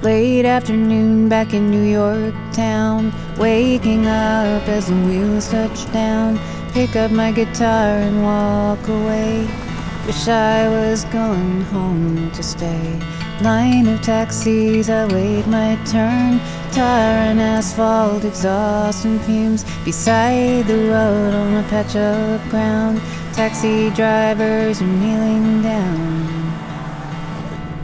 Late afternoon back in New York town, waking up as the wheels touch down. Pick up my guitar and walk away. Wish I was going home to stay. Line of taxis, I wait my turn. Tar and asphalt, exhaust and fumes. Beside the road on a patch of ground, taxi drivers are kneeling down.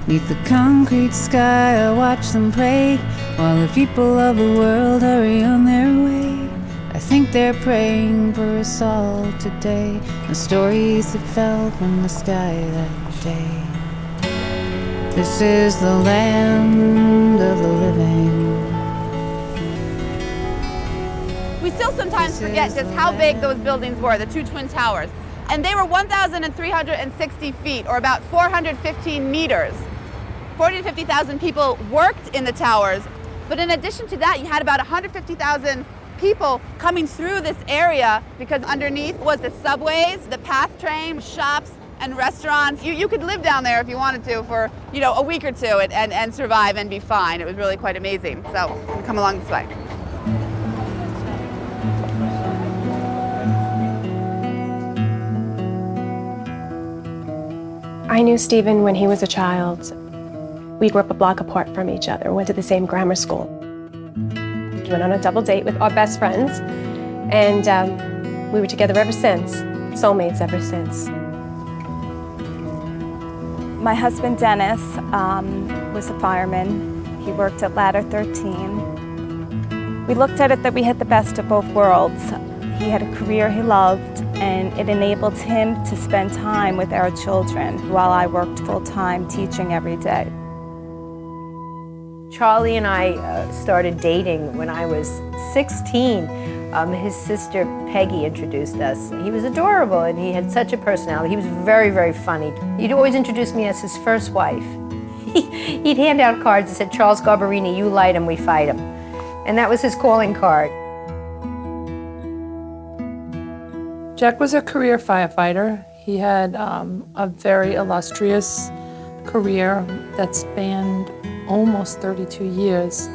Neath the concrete sky, I watch them pray, while the people of the world hurry on their way. I think they're praying for us all today, the stories that fell from the sky that day. This is the land of the living. We still sometimes forget just how big those buildings were, the two Twin Towers. And they were 1,360 feet, or about 415 meters. 40 to 50,000 people worked in the towers, but in addition to that, you had about 150,000 people coming through this area, because underneath was the subways, the PATH train, shops, and restaurants. You could live down there if you wanted to for, a week or two and survive and be fine. It was really quite amazing. So come along this way. I knew Stephen when he was a child. We grew up a block apart from each other, went to the same grammar school. We went on a double date with our best friends, and we were together ever since, soulmates ever since. My husband, Dennis, was a fireman. He worked at Ladder 13. We looked at it that we had the best of both worlds. He had a career he loved, and it enabled him to spend time with our children while I worked full-time teaching every day. Charlie and I started dating when I was 16. His sister Peggy introduced us. He was adorable and he had such a personality. He was very, very funny. He'd always introduce me as his first wife. He'd hand out cards that said, "Charles Garbarini, you light him, we fight him." And that was his calling card. Jack was a career firefighter. He had a very illustrious career that spanned almost 32 years.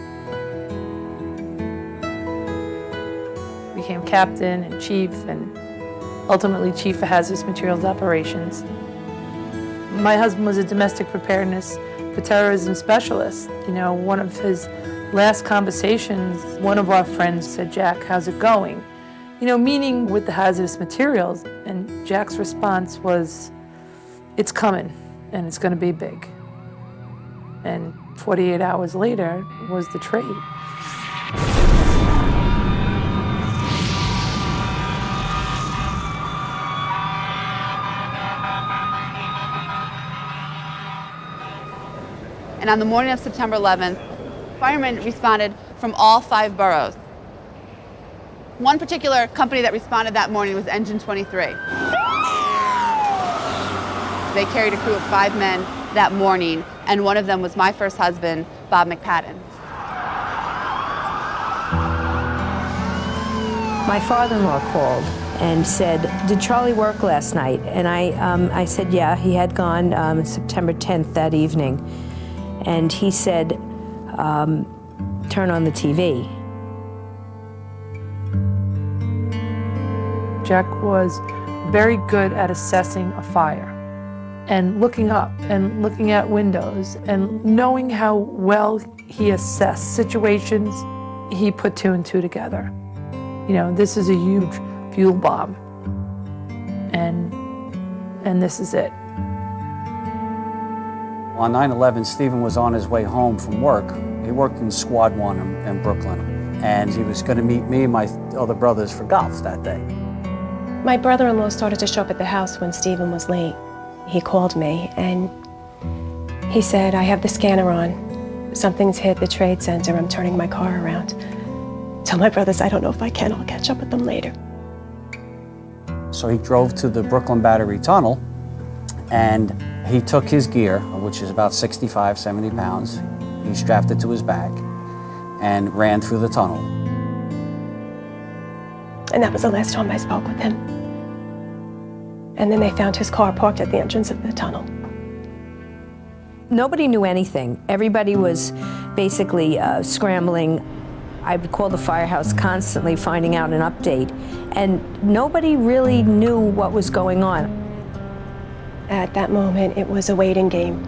Became captain and chief and ultimately chief of hazardous materials operations. My husband was a domestic preparedness for terrorism specialist. One of his last conversations, one of our friends said, "Jack, how's it going?" Meaning with the hazardous materials. And Jack's response was, "It's coming and it's going to be big." And 48 hours later was the trade. And on the morning of September 11th, firemen responded from all 5 boroughs. One particular company that responded that morning was Engine 23. They carried a crew of 5 men that morning, and one of them was my first husband, Bob McPadden. My father-in-law called and said, "Did Charlie work last night?" And I said, yeah, he had gone September 10th that evening. And he said, "Turn on the TV." Jack was very good at assessing a fire and looking up and looking at windows and knowing how well he assessed situations. He put 2 and 2 together. This is a huge fuel bomb, and this is it. On 9/11, Stephen was on his way home from work. He worked in Squad 1 in Brooklyn, and he was going to meet me and my other brothers for golf that day. My brother-in-law started to show up at the house when Stephen was late. He called me and he said, "I have the scanner on. Something's hit the trade center. I'm turning my car around." Tell my brothers I don't know if I can. I'll catch up with them later. So he drove to the Brooklyn Battery Tunnel, and he took his gear, which is about 65, 70 pounds. He strapped it to his back and ran through the tunnel. And that was the last time I spoke with him. And then they found his car parked at the entrance of the tunnel. Nobody knew anything. Everybody was basically scrambling. I would call the firehouse constantly, finding out an update. And nobody really knew what was going on. At that moment, it was a waiting game.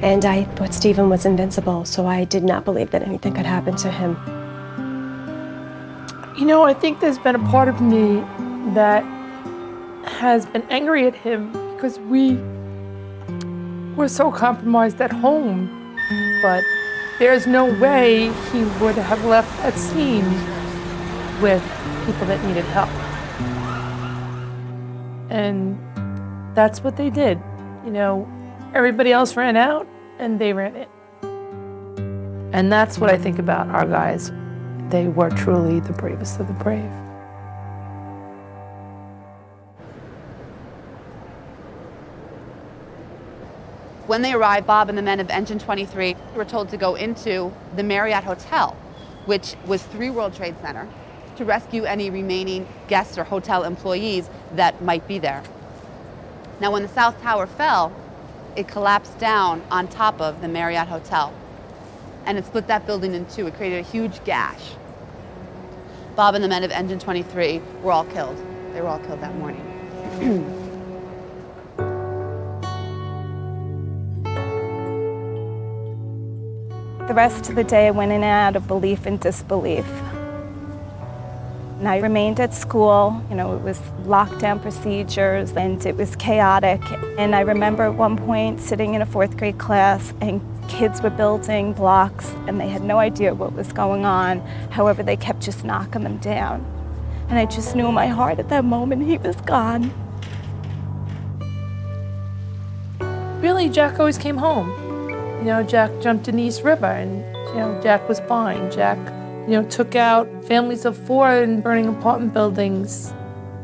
And I thought Stephen was invincible, so I did not believe that anything could happen to him. You know, I think there's been a part of me that has been angry at him because we were so compromised at home. But there's no way he would have left that scene with people that needed help. And that's what they did. You know, everybody else ran out and they ran in. And that's what I think about our guys. They were truly the bravest of the brave. When they arrived, Bob and the men of Engine 23 were told to go into the Marriott Hotel, which was 3 World Trade Center, to rescue any remaining guests or hotel employees that might be there. Now, when the South Tower fell, it collapsed down on top of the Marriott Hotel, and it split that building in 2. It created a huge gash. Bob and the men of Engine 23 were all killed. They were all killed that morning. The rest of the day I went in and out of belief and disbelief. And I remained at school. You know, it was lockdown procedures and it was chaotic. And I remember at one point sitting in a 4th grade class and kids were building blocks and they had no idea what was going on. However, they kept just knocking them down. And I just knew in my heart at that moment he was gone. Really, Jack always came home. You know, Jack jumped in the East River and, you know, Jack was fine. Jack, you know, took out families of 4 in burning apartment buildings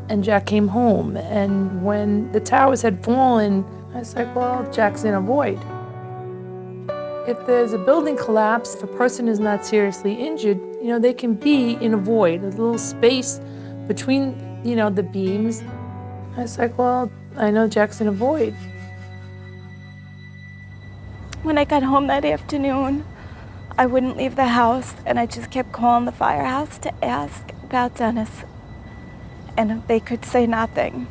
and Jack came home. And when the towers had fallen, I was like, well, Jack's in a void. If there's a building collapse, if a person is not seriously injured, you know, they can be in a void, a little space between, you know, the beams. I was like, well, I know Jack's in a void. When I got home that afternoon, I wouldn't leave the house and I just kept calling the firehouse to ask about Dennis. And they could say nothing.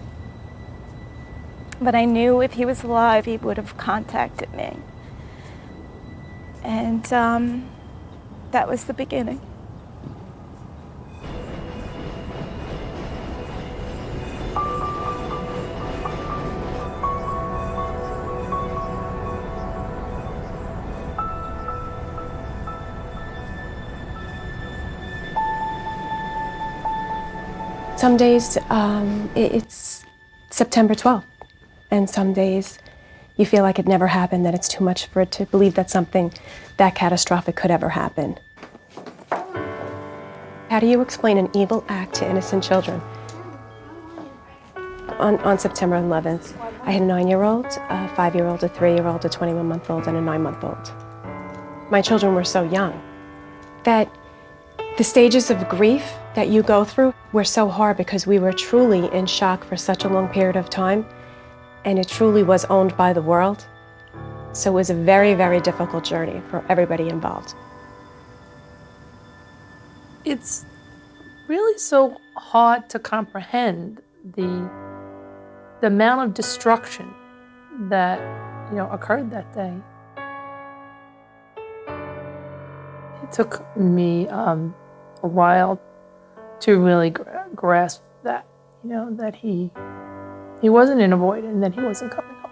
But I knew if he was alive, he would have contacted me. And that was the beginning. Some days it's September 12th, and some days you feel like it never happened, that it's too much for it to believe that something that catastrophic could ever happen. How do you explain an evil act to innocent children? On September 11th, I had a 9-year-old, a 5-year-old, a 3-year-old, a 21-month-old, and a 9-month-old. My children were so young that the stages of grief that you go through were so hard because we were truly in shock for such a long period of time, and it truly was owned by the world. So it was a very, very difficult journey for everybody involved. It's really so hard to comprehend the amount of destruction that, you know, occurred that day. It took me a while to really grasp that, you know, that he wasn't in a void and that he wasn't coming home.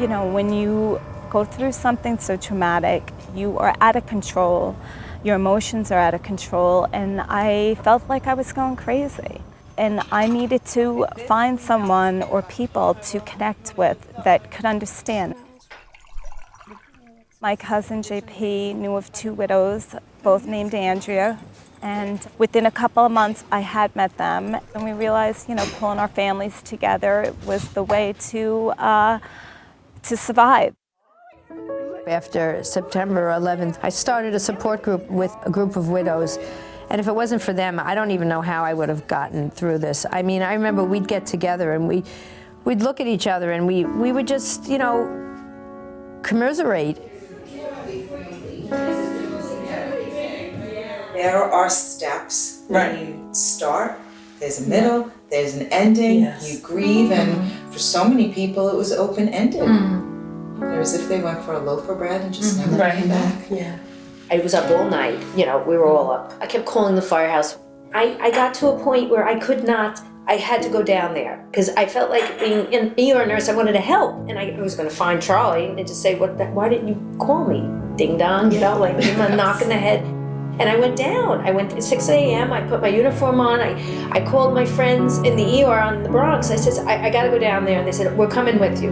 You know, when you go through something so traumatic, you are out of control, your emotions are out of control, and I felt like I was going crazy. And I needed to find someone or people to connect with that could understand. My cousin JP knew of 2 widows, both named Andrea, and within a couple of months I had met them, and we realized, you know, pulling our families together was the way to survive. After September 11th, I started a support group with a group of widows. And if it wasn't for them, I don't even know how I would have gotten through this. I mean, I remember we'd get together and we'd look at each other and we would just, you know, commiserate. There are steps when you start. There's a middle, there's an ending, you grieve, and for so many people it was open-ended. It was as if they went for a loaf of bread and just never came back. Yeah. I was up all night, you know, we were all up. I kept calling the firehouse. I got to a point where I could not, I had to go down there because I felt like being an ER nurse, I wanted to help. And I was going to find Charlie and just say, why didn't you call me? Ding dong, you know, like give him a knock in the head. And I went down. I went at 6 a.m. I put my uniform on. I called my friends in the ER on the Bronx. I said, I got to go down there. And they said, we're coming with you.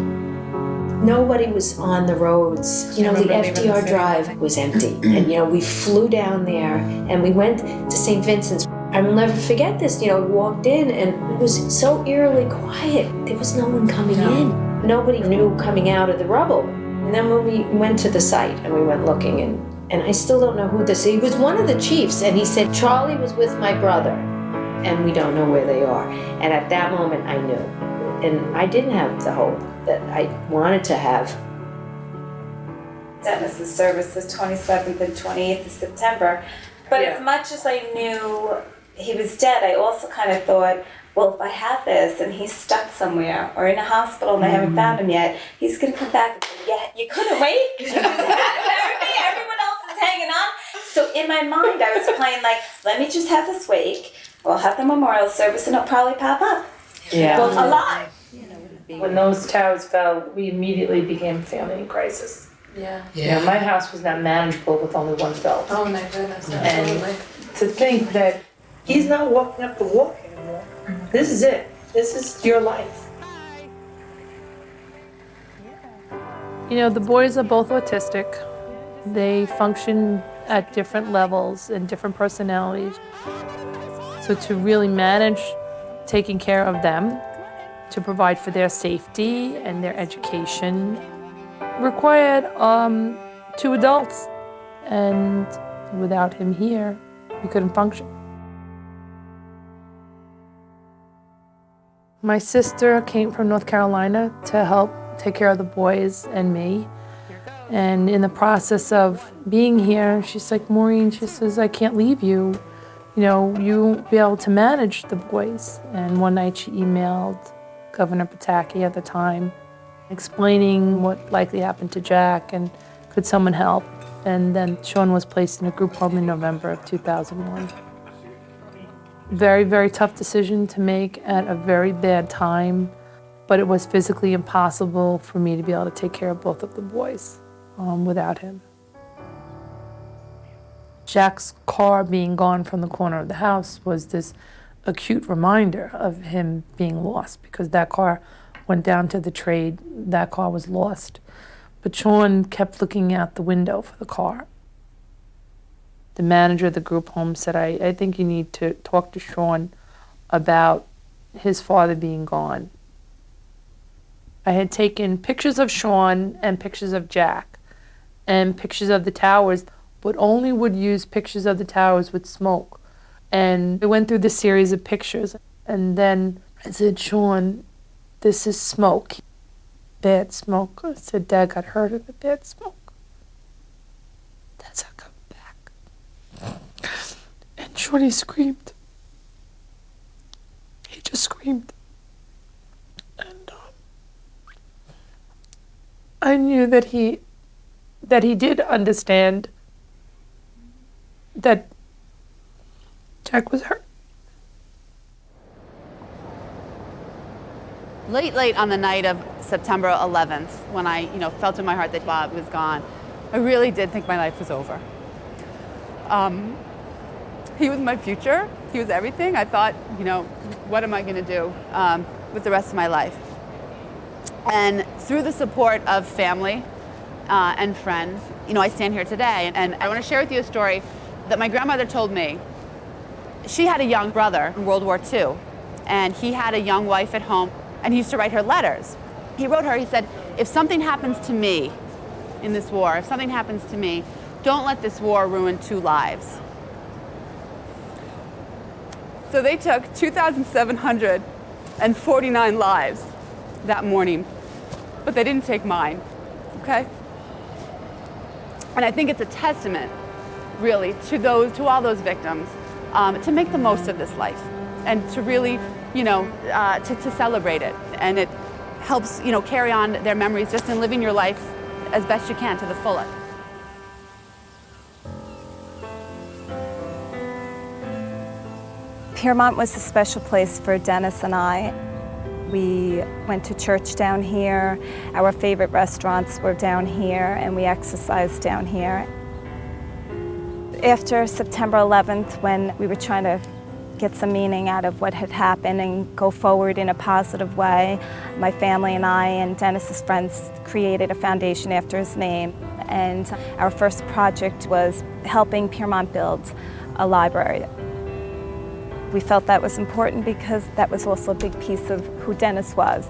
Nobody was on the roads. You know, the FDR Drive was empty. And, you know, we flew down there and we went to St. Vincent's. I will never forget this. You know, we walked in and it was so eerily quiet. There was no one coming in. Nobody knew coming out of the rubble. And then when we went to the site and we went looking, and I still don't know who this is. He was one of the chiefs, and he said, Charlie was with my brother, and we don't know where they are. And at that moment, I knew. And I didn't have the hope that I wanted to have. Dennis's service was 27th and 28th of September. But as much as I knew he was dead, I also kind of thought, well, if I have this and he's stuck somewhere or in a hospital and they haven't found him yet, he's going to come back and say, yeah, you couldn't wait. You had me. Everyone else is hanging on. So in my mind, I was playing like, let me just have this wake. We'll have the memorial service and it'll probably pop up. Yeah. Well, alive. When those towers fell, we immediately became a family in crisis. Yeah. You know, my house was not manageable with only one belt. Oh my goodness. And to think that he's not walking up the walk anymore. This is it. This is your life. You know, the boys are both autistic. They function at different levels and different personalities. So to really manage taking care of them, to provide for their safety and their education, required 2 adults. And without him here, we couldn't function. My sister came from North Carolina to help take care of the boys and me. And in the process of being here, she's like, Maureen, she says, I can't leave you. You know, you won't be able to manage the boys. And one night she emailed Governor Pataki at the time, explaining what likely happened to Jack and could someone help. And then Sean was placed in a group home in November of 2001. Very, very tough decision to make at a very bad time, but it was physically impossible for me to be able to take care of both of the boys without him. Jack's car being gone from the corner of the house was this acute reminder of him being lost, because that car went down to the trade, that car was lost. But Sean kept looking out the window for the car. The manager of the group home said, I think you need to talk to Sean about his father being gone. I had taken pictures of Sean and pictures of Jack and pictures of the towers, but only would use pictures of the towers with smoke. And I went through this series of pictures, and then I said, Sean, this is smoke. Bad smoke. I said, Dad got hurt in the bad smoke. That's how come back. And Shorty screamed. He just screamed. And I knew that he did understand that Jack was hurt. Late on the night of September 11th, when I, felt in my heart that Bob was gone, I really did think my life was over. He was my future. He was everything. I thought, what am I going to do with the rest of my life? And through the support of family and friends, I stand here today. And I want to share with you a story that my grandmother told me. She had a young brother in World War II, and he had a young wife at home, and he used to write her letters. He wrote her, he said, if something happens to me in this war, if something happens to me, don't let this war ruin 2 lives. So they took 2,749 lives that morning, but they didn't take mine, okay? And I think it's a testament, really, to all those victims, to make the most of this life and to really, to celebrate it. And it helps, carry on their memories just in living your life as best you can to the fullest. Piermont was a special place for Dennis and I. We went to church down here. Our favorite restaurants were down here, and we exercised down here. After September 11th, when we were trying to get some meaning out of what had happened and go forward in a positive way, my family and I and Dennis's friends created a foundation after his name. And our first project was helping Piermont build a library. We felt that was important because that was also a big piece of who Dennis was.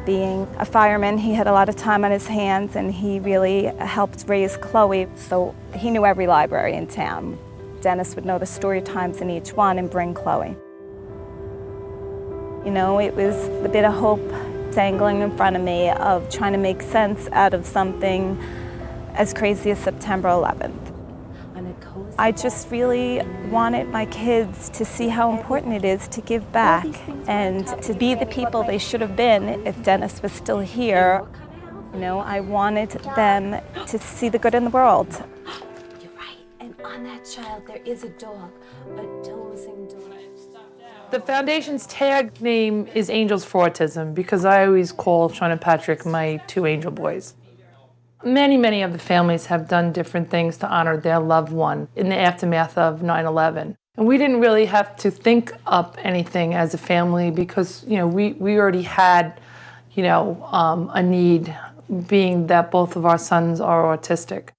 Being a fireman, he had a lot of time on his hands, and he really helped raise Chloe, so he knew every library in town. Dennis would know the story times in each one and bring Chloe. It was a bit of hope dangling in front of me of trying to make sense out of something as crazy as September 11th. I just really wanted my kids to see how important it is to give back and to be the people they should have been if Dennis was still here. I wanted them to see the good in the world. You're right, and on that child there is a dog, a dozing dog. The foundation's tag name is Angels for Autism because I always call Sean and Patrick my two angel boys. Many of the families have done different things to honor their loved one in the aftermath of 9/11. And we didn't really have to think up anything as a family because, we already had, a need, being that both of our sons are autistic.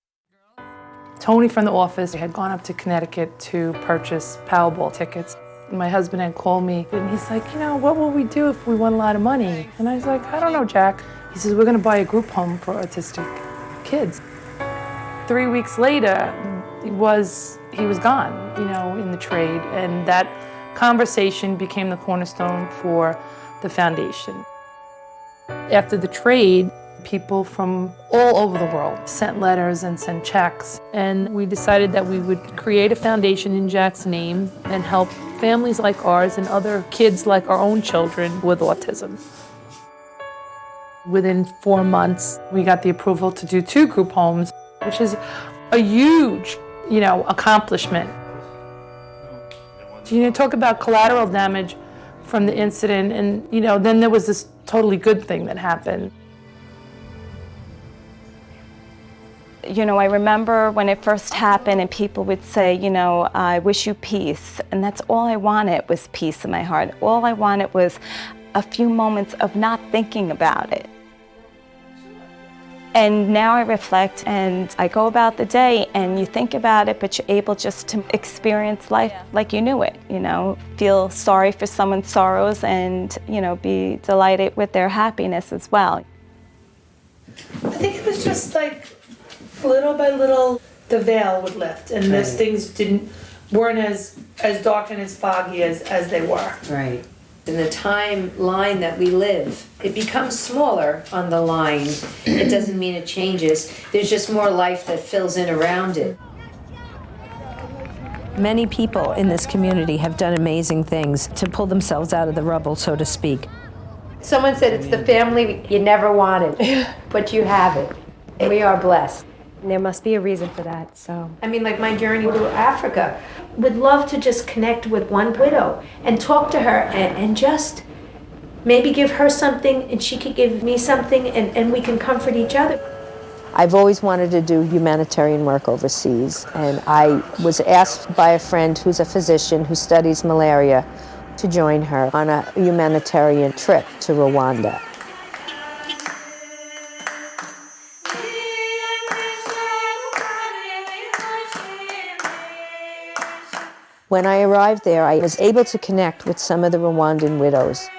Tony from the office had gone up to Connecticut to purchase Powerball tickets. My husband had called me and he's like, what will we do if we won a lot of money? And I was like, I don't know, Jack. He says, we're going to buy a group home for autistic kids. 3 weeks later, he was gone, in the trade, and that conversation became the cornerstone for the foundation. After the trade, people from all over the world sent letters and sent checks, and we decided that we would create a foundation in Jack's name and help families like ours and other kids like our own children with autism. Within 4 months, we got the approval to do 2 group homes, which is a huge, accomplishment. Talk about collateral damage from the incident, and, then there was this totally good thing that happened. I remember when it first happened and people would say, I wish you peace. And that's all I wanted was peace in my heart. All I wanted was a few moments of not thinking about it. And now I reflect and I go about the day and you think about it, but you're able just to experience life like you knew it, feel sorry for someone's sorrows and, be delighted with their happiness as well. I think it was just like little by little the veil would lift and those things weren't as dark and as foggy as they were. Right. In the timeline that we live, it becomes smaller on the line. It doesn't mean it changes. There's just more life that fills in around it. Many people in this community have done amazing things to pull themselves out of the rubble, so to speak. Someone said it's the family you never wanted, but you have it. And we are blessed. There must be a reason for that, so. Like my journey to Africa, would love to just connect with one widow and talk to her and just maybe give her something and she could give me something and we can comfort each other. I've always wanted to do humanitarian work overseas, and I was asked by a friend who's a physician who studies malaria to join her on a humanitarian trip to Rwanda. When I arrived there, I was able to connect with some of the Rwandan widows.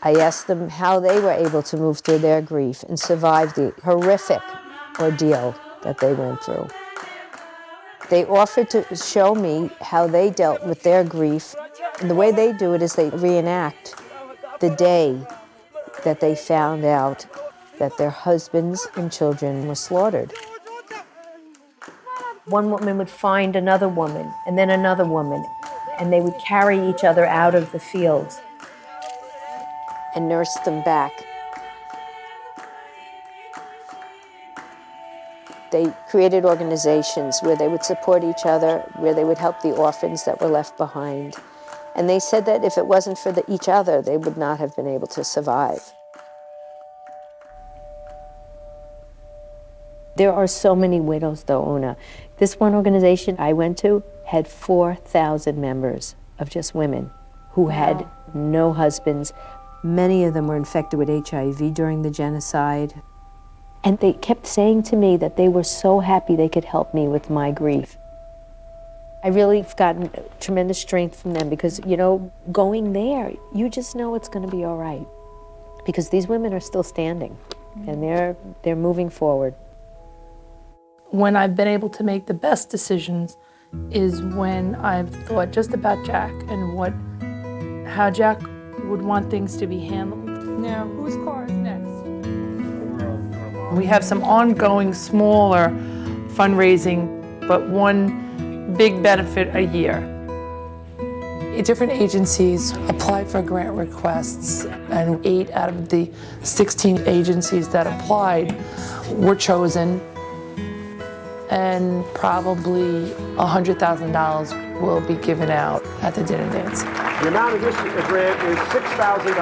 I asked them how they were able to move through their grief and survive the horrific ordeal that they went through. They offered to show me how they dealt with their grief And the way they do it is they reenact the day that they found out that their husbands and children were slaughtered. One woman would find another woman, and then another woman, and they would carry each other out of the fields and nurse them back. They created organizations where they would support each other, where they would help the orphans that were left behind. And they said that if it wasn't for each other, they would not have been able to survive. There are so many widows, though, Una. This one organization I went to had 4,000 members of just women who had no husbands. Many of them were infected with HIV during the genocide. And they kept saying to me that they were so happy they could help me with my grief. I really have gotten tremendous strength from them because, you know, going there, you just know it's going to be all right. Because these women are still standing, and they're moving forward. When I've been able to make the best decisions is when I've thought just about Jack and how Jack would want things to be handled. Now, whose car is next? We have some ongoing smaller fundraising, but one big benefit a year. Different agencies applied for grant requests, and 8 out of the 16 agencies that applied were chosen, and probably $100,000 will be given out at the dinner dance. The amount of this grant is $6,000.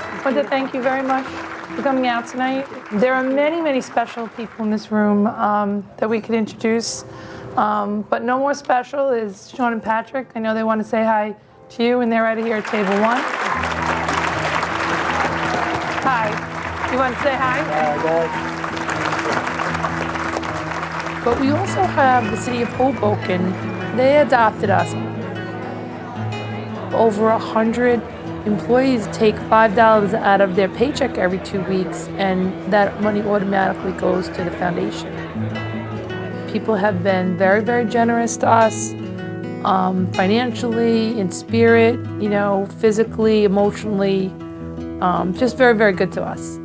I want to thank you very much for coming out tonight. There are many, many special people in this room that we could introduce, but no more special is Sean and Patrick. I know they want to say hi to you, and they're right here at table 1. Hi. You want to say hi? But we also have the city of Hoboken. They adopted us. Over 100 employees take $5 out of their paycheck every 2 weeks, and that money automatically goes to the foundation. People have been very, very generous to us, financially, in spirit, you know, physically, emotionally, just very, very good to us.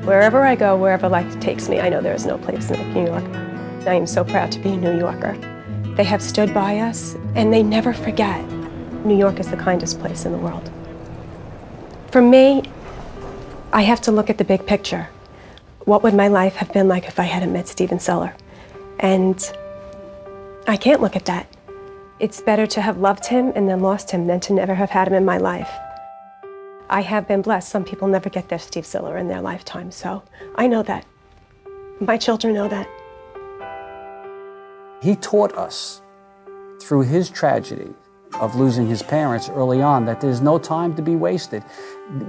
Wherever I go, wherever life takes me, I know there is no place like New York. I am so proud to be a New Yorker. They have stood by us, and they never forget. New York is the kindest place in the world. For me, I have to look at the big picture. What would my life have been like if I hadn't met Stephen Seller? And I can't look at that. It's better to have loved him and then lost him than to never have had him in my life. I have been blessed. Some people never get their Steve Seller in their lifetime, so I know that. My children know that. He taught us through his tragedy of losing his parents early on that there's no time to be wasted.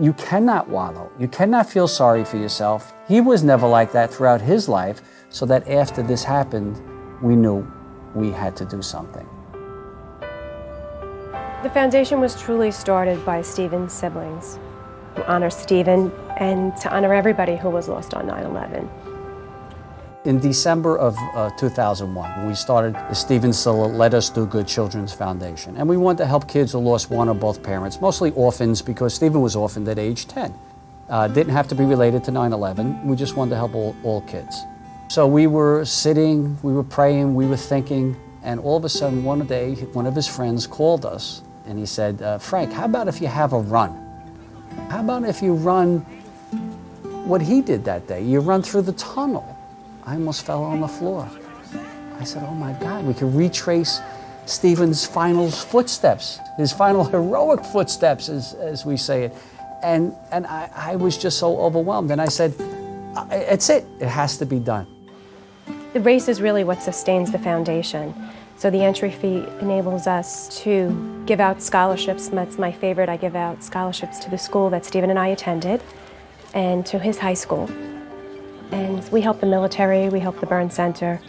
You cannot wallow. You cannot feel sorry for yourself. He was never like that throughout his life, so that after this happened, we knew we had to do something. The foundation was truly started by Stephen's siblings to honor Stephen and to honor everybody who was lost on 9/11. In December of 2001, we started the Stephen Seller Let Us Do Good Children's Foundation. And we wanted to help kids who lost one or both parents, mostly orphans, because Stephen was orphaned at age 10. Didn't have to be related to 9/11. We just wanted to help all kids. So we were sitting, we were praying, we were thinking, and all of a sudden one day, one of his friends called us and he said, Frank, how about if you have a run? How about if you run what he did that day? You run through the tunnel. I almost fell on the floor. I said, oh my God, we could retrace Stephen's final footsteps, his final heroic footsteps, as we say it. And I was just so overwhelmed. And I said, it's it has to be done. The race is really what sustains the foundation. So the entry fee enables us to give out scholarships. That's my favorite. I give out scholarships to the school that Stephen and I attended and to his high school. And we help the military, we help the burn center.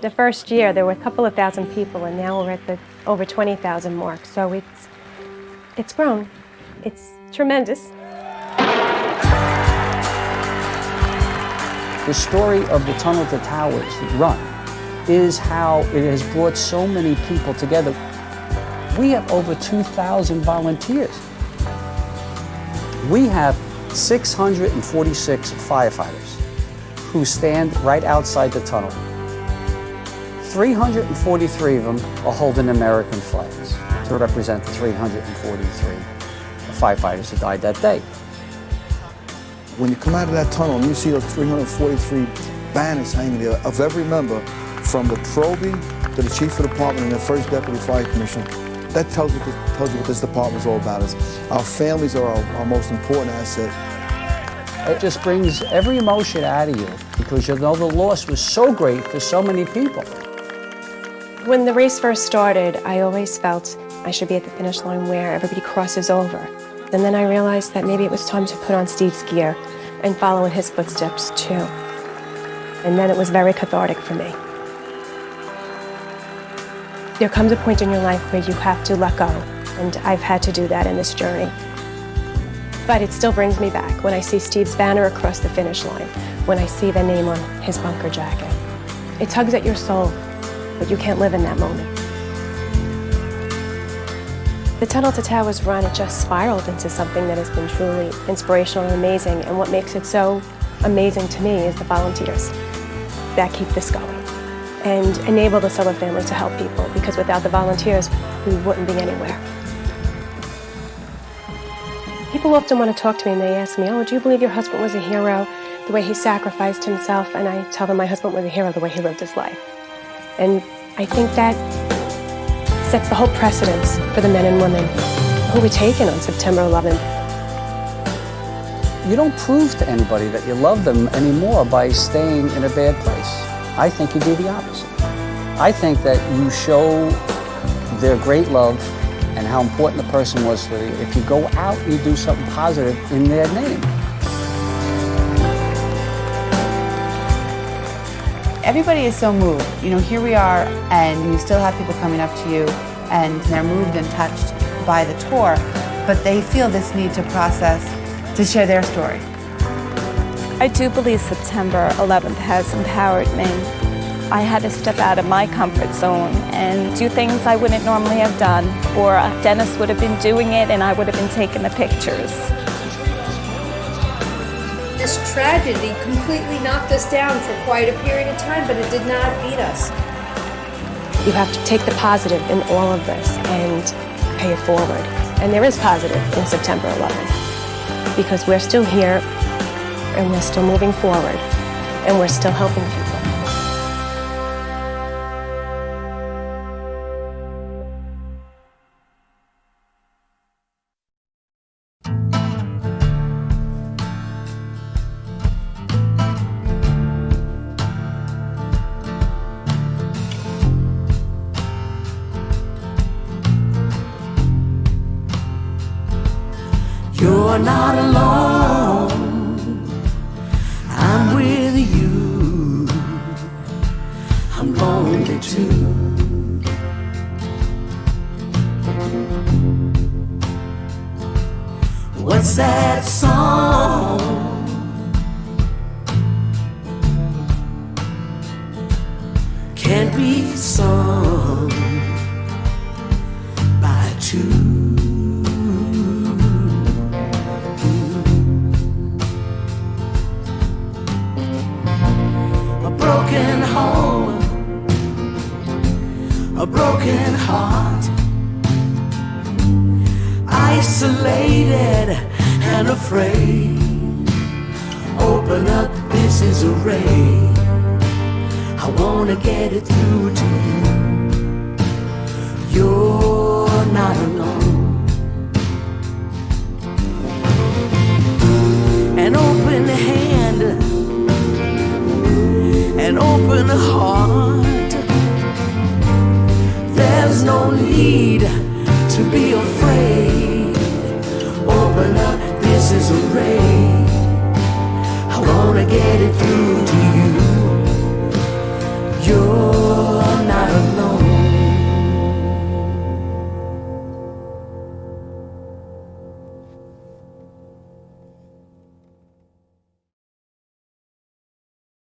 The first year, there were a couple of thousand people, and now we're at the over 20,000 mark. So it's grown. It's tremendous. The story of the Tunnel to Towers run is how it has brought so many people together. We have over 2,000 volunteers. We have 646 firefighters who stand right outside the tunnel. 343 of them are holding American flags to represent the 343 firefighters who died that day. When you come out of that tunnel and you see those 343 banners hanging there of every member, from the Trophy to the Chief of Department and the First Deputy Fire Commissioner, that tells you what this department is all about. Our families are our most important asset. It just brings every emotion out of you because you know the loss was so great for so many people. When the race first started, I always felt I should be at the finish line where everybody crosses over. And then I realized that maybe it was time to put on Steve's gear and follow in his footsteps too. And then it was very cathartic for me. There comes a point in your life where you have to let go, and I've had to do that in this journey. But it still brings me back when I see Steve's banner across the finish line, when I see the name on his bunker jacket. It tugs at your soul, but you can't live in that moment. The Tunnel to Towers run, it just spiraled into something that has been truly inspirational and amazing, and what makes it so amazing to me is the volunteers that keep this going and enable the Sulla family to help people, because without the volunteers, we wouldn't be anywhere. People often want to talk to me and they ask me, oh, do you believe your husband was a hero, the way he sacrificed himself? And I tell them my husband was a hero the way he lived his life. And I think that sets the whole precedence for the men and women who were taken on September 11th. You don't prove to anybody that you love them anymore by staying in a bad place. I think you do the opposite. I think that you show their great love and how important the person was for you if you go out and you do something positive in their name. Everybody is so moved. You know, here we are, and you still have people coming up to you, and they're moved and touched by the tour, but they feel this need to process, to share their story. I do believe September 11th has empowered me. I had to step out of my comfort zone and do things I wouldn't normally have done, or Dennis would have been doing it and I would have been taking the pictures. This tragedy completely knocked us down for quite a period of time, but it did not beat us. You have to take the positive in all of this and pay it forward. And there is positive in September 11th, because we're still here and we're still moving forward and we're still helping people. You're not alone, I'm with you, I'm lonely too. What's that song? Can't be sung by two. Broken home, a broken heart, isolated and afraid. Open up, this is a ray. I wanna get it through to you.